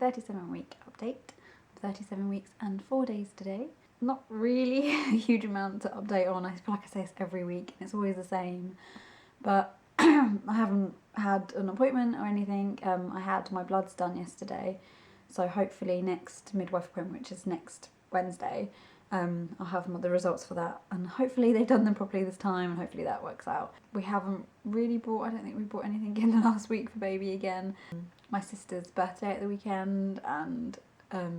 37-week update. 37 weeks and 4 days today. Not really a huge amount to update on. I feel like I say this every week and it's always the same. But I haven't had an appointment or anything. I had my bloods done yesterday. So hopefully next midwife appointment, which is next Wednesday, I'll have the results for that, and hopefully they've done them properly this time, and hopefully that works out. We haven't really I don't think we bought anything in the last week for baby again. My sister's birthday at the weekend, and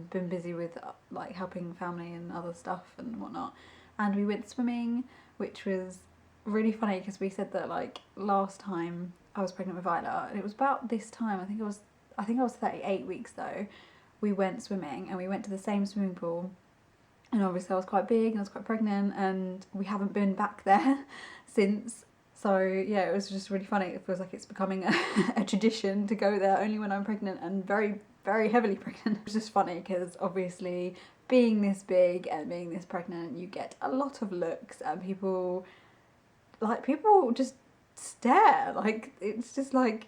been busy with like helping family and other stuff and whatnot. And we went swimming, which was really funny because we said that like last time I was pregnant with Viola, and it was about this time, I think I was 38 weeks though, we went swimming, and we went to the same swimming pool. And obviously I was quite big and I was quite pregnant, and we haven't been back there since. So yeah, it was just really funny. It feels like it's becoming a tradition to go there only when I'm pregnant, and very, very heavily pregnant. It's just funny because obviously being this big and being this pregnant, you get a lot of looks, and people just stare. Like, it's just like,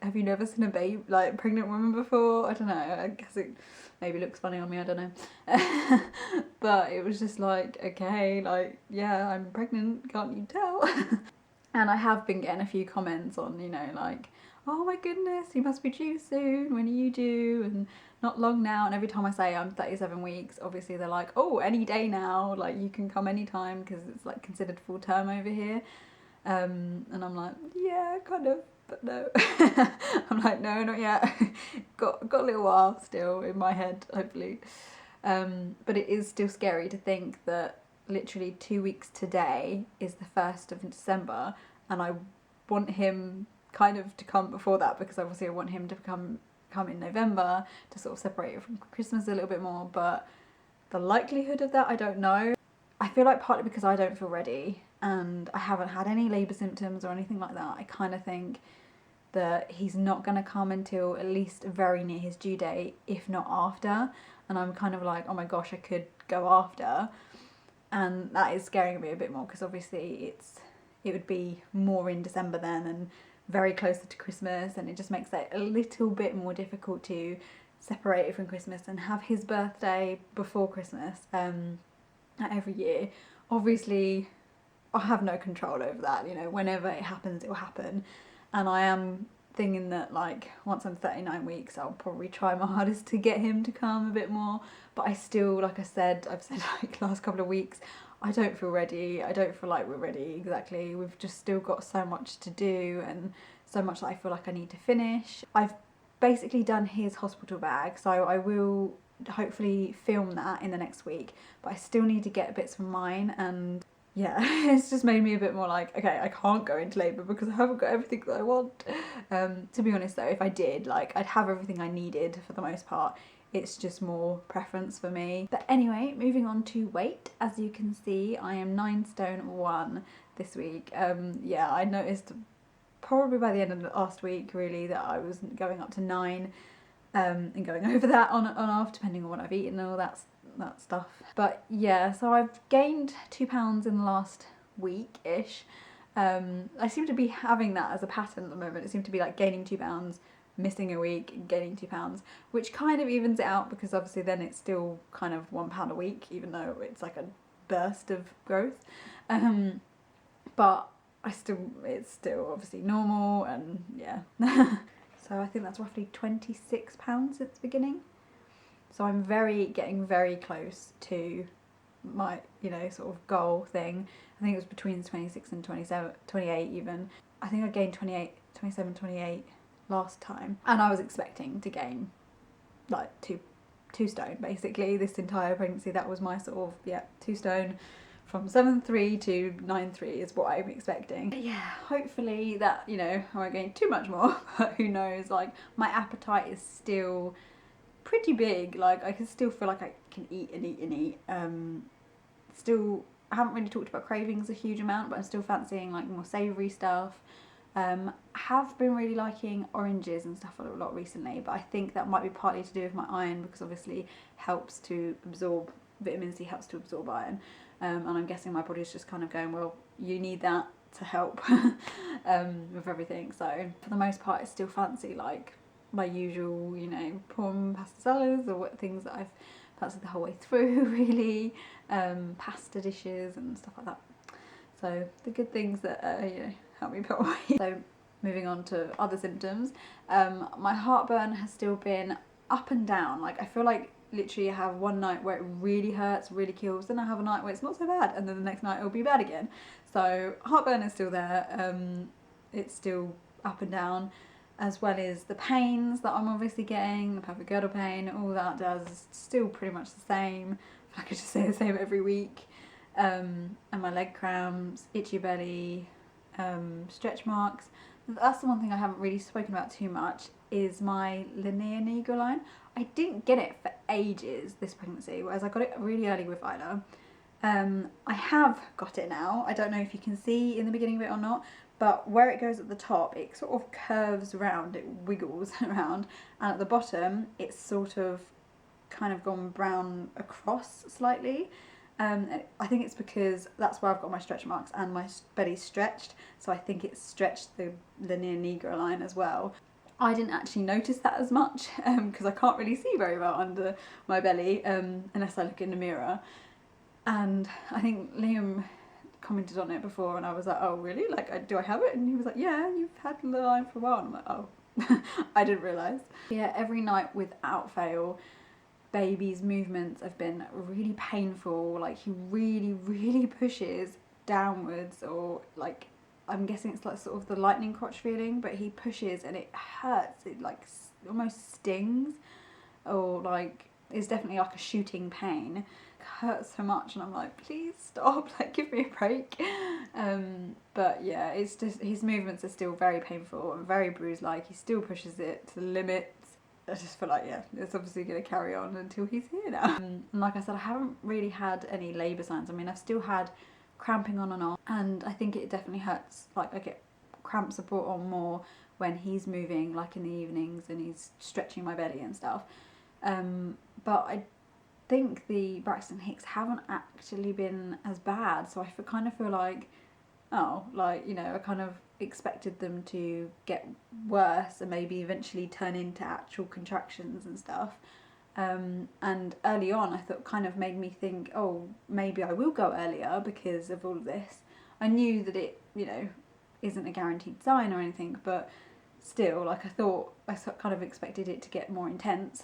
have you never seen a baby, like pregnant woman before? I don't know, I guess it maybe looks funny on me, I don't know. But it was just like, okay, like, yeah, I'm pregnant, can't you tell? And I have been getting a few comments on, you know, like, oh my goodness, you must be due soon, when are you due? And not long now. And every time I say I'm 37 weeks, obviously they're like, oh, any day now, like you can come anytime, because it's like considered full term over here. And I'm like, yeah, kind of, but no. I'm like, no, not yet. got a little while still in my head, hopefully. But it is still scary to think that literally 2 weeks today is the 1st of December, and I want him kind of to come before that, because obviously I want him to come in November to sort of separate it from Christmas a little bit more. But the likelihood of that, I don't know. I feel like partly because I don't feel ready and I haven't had any labour symptoms or anything like that, I kind of think that he's not going to come until at least very near his due date, if not after. And I'm kind of like, oh my gosh, I could go after. And that is scaring me a bit more, because obviously it would be more in December then, and very closer to Christmas, and it just makes it a little bit more difficult to separate it from Christmas and have his birthday before Christmas every year. Obviously I have no control over that, you know, whenever it happens, it will happen. And I am thinking that like once I'm 39 weeks, I'll probably try my hardest to get him to come a bit more. But I still, like I've said like last couple of weeks, I don't feel ready. I don't feel like we're ready exactly. We've just still got so much to do, and so much that I feel like I need to finish. I've basically done his hospital bag, so I will hopefully film that in the next week, but I still need to get bits from mine. And yeah, it's just made me a bit more like, okay, I can't go into labour because I haven't got everything that I want. To be honest though, if I did, like, I'd have everything I needed for the most part. It's just more preference for me. But anyway, moving on to weight. As you can see, I am 9 stone 1 this week. Yeah, I noticed probably by the end of the last week really that I was going up to 9, and going over that on and off depending on what I've eaten and all that stuff. But yeah, so I've gained 2 pounds in the last week-ish. I seem to be having that as a pattern at the moment. It seems to be like gaining 2 pounds, missing a week, and gaining 2 pounds, which kind of evens it out, because obviously then it's still kind of 1 pound a week, even though it's like a burst of growth. But it's still obviously normal, and yeah. So I think that's roughly 26 pounds since the beginning. So I'm getting very close to my, you know, sort of goal thing. I think it was between 26 and 28 even. I think I gained 27, 28 last time. And I was expecting to gain like 2 stone basically this entire pregnancy. That was my sort of, yeah, 2 stone. From 7'3" to 9'3" is what I'm expecting. But yeah, hopefully that, you know, I won't gain too much more, but who knows. Like, my appetite is still pretty big. Like, I can still feel like I can eat and eat and eat. Still, I haven't really talked about cravings a huge amount, but I'm still fancying like more savoury stuff. Have been really liking oranges and stuff a lot recently, but I think that might be partly to do with my iron, because obviously helps to absorb, vitamin C helps to absorb iron. And I'm guessing my body's just kind of going, well, you need that to help with everything. So for the most part, I still fancy like my usual, you know, prawn pasta salads or things that I've fancied the whole way through, really. Pasta dishes and stuff like that. So the good things that, you know, help me put away. So moving on to other symptoms, my heartburn has still been up and down. Like, I feel like literally I have one night where it really hurts, really kills, then I have a night where it's not so bad, and then the next night it'll be bad again. So heartburn is still there. It's still up and down, as well as the pains that I'm obviously getting, the pelvic girdle pain, all that does is still pretty much the same. I could just say the same every week. And my leg cramps, itchy belly, stretch marks. That's the one thing I haven't really spoken about too much, is my linea nigra line. I didn't get it for ages this pregnancy, whereas I got it really early with Ida. I have got it now. I don't know if you can see in the beginning of it or not, but where it goes at the top, it sort of curves around, it wiggles around, and at the bottom it's sort of kind of gone brown across slightly. I think it's because that's where I've got my stretch marks and my belly's stretched, so I think it's stretched the linea nigra line as well. I didn't actually notice that as much because I can't really see very well under my belly unless I look in the mirror. And I think Liam commented on it before and I was like, oh really? Like, do I have it? And he was like, yeah, you've had the line for a while. And I'm like, oh, I didn't realise. Yeah, every night without fail, baby's movements have been really painful. Like, he really pushes downwards, or like, I'm guessing it's like sort of the lightning crotch feeling, but he pushes and it hurts. It like almost stings, or like it's definitely like a shooting pain. It hurts so much and I'm like, please stop, like give me a break. But yeah, it's just his movements are still very painful and very bruised. Like, he still pushes it to the limits. I just feel like, yeah, it's obviously going to carry on until he's here now. And like I said, I haven't really had any labour signs. I mean, I've still had cramping on and off, and I think it definitely hurts. Like, I get cramps are brought on more when he's moving, like in the evenings, and he's stretching my belly and stuff. But I think the Braxton Hicks haven't actually been as bad, so I kind of feel like, oh, like, you know, I kind of expected them to get worse and maybe eventually turn into actual contractions and stuff. And early on I thought, kind of made me think, oh, maybe I will go earlier because of all of this. I knew that it, you know, isn't a guaranteed sign or anything, but still, like, I thought, I kind of expected it to get more intense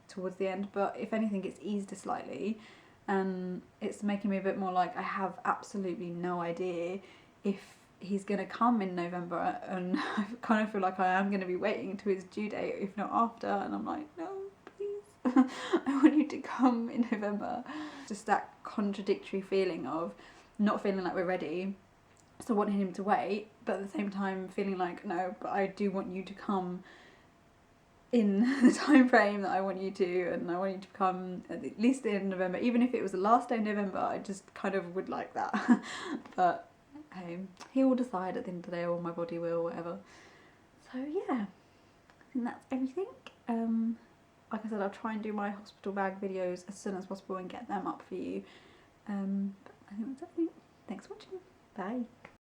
towards the end, but if anything it's eased slightly, and it's making me a bit more like, I have absolutely no idea if he's going to come in November, and I kind of feel like I am going to be waiting until his due date, if not after, and I'm like, no, please, I want you to come in November. Just that contradictory feeling of not feeling like we're ready, so wanting him to wait, but at the same time feeling like, no, but I do want you to come in the time frame that I want you to, and I want you to come at least in November. Even if it was the last day of November, I just kind of would like that. But hey, he will decide at the end of the day, or my body will, whatever. So yeah, I think that's everything. Like I said, I'll try and do my hospital bag videos as soon as possible and get them up for you. But I think that's everything. Thanks for watching. Bye.